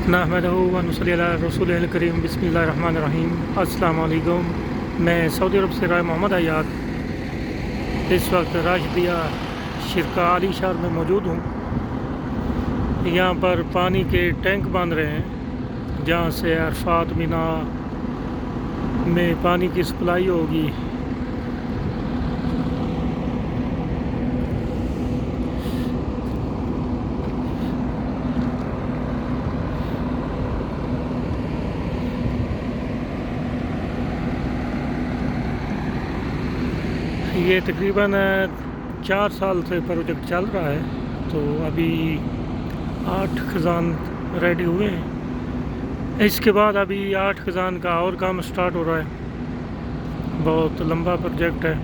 नहमदहु व नसल्ली अला रसूलिल करीम बिस्मिल्लाहिर्रहमानिर्रहीम। अस्सलाम वालेकुम। मैं सऊदी अरब से राय मोहम्मद अयाद इस वक्त राशिदिया शिरका अली शहर में मौजूद हूँ। यहाँ पर पानी के टैंक बन रहे हैं जहाँ से अरफात मीना में पानी की सप्लाई होगी। ये तकरीबन 4 साल से प्रोजेक्ट चल रहा है, तो अभी 8 खजान रेडी हुए हैं। इसके बाद अभी 8 खजान का और काम स्टार्ट हो रहा है। बहुत लंबा प्रोजेक्ट है।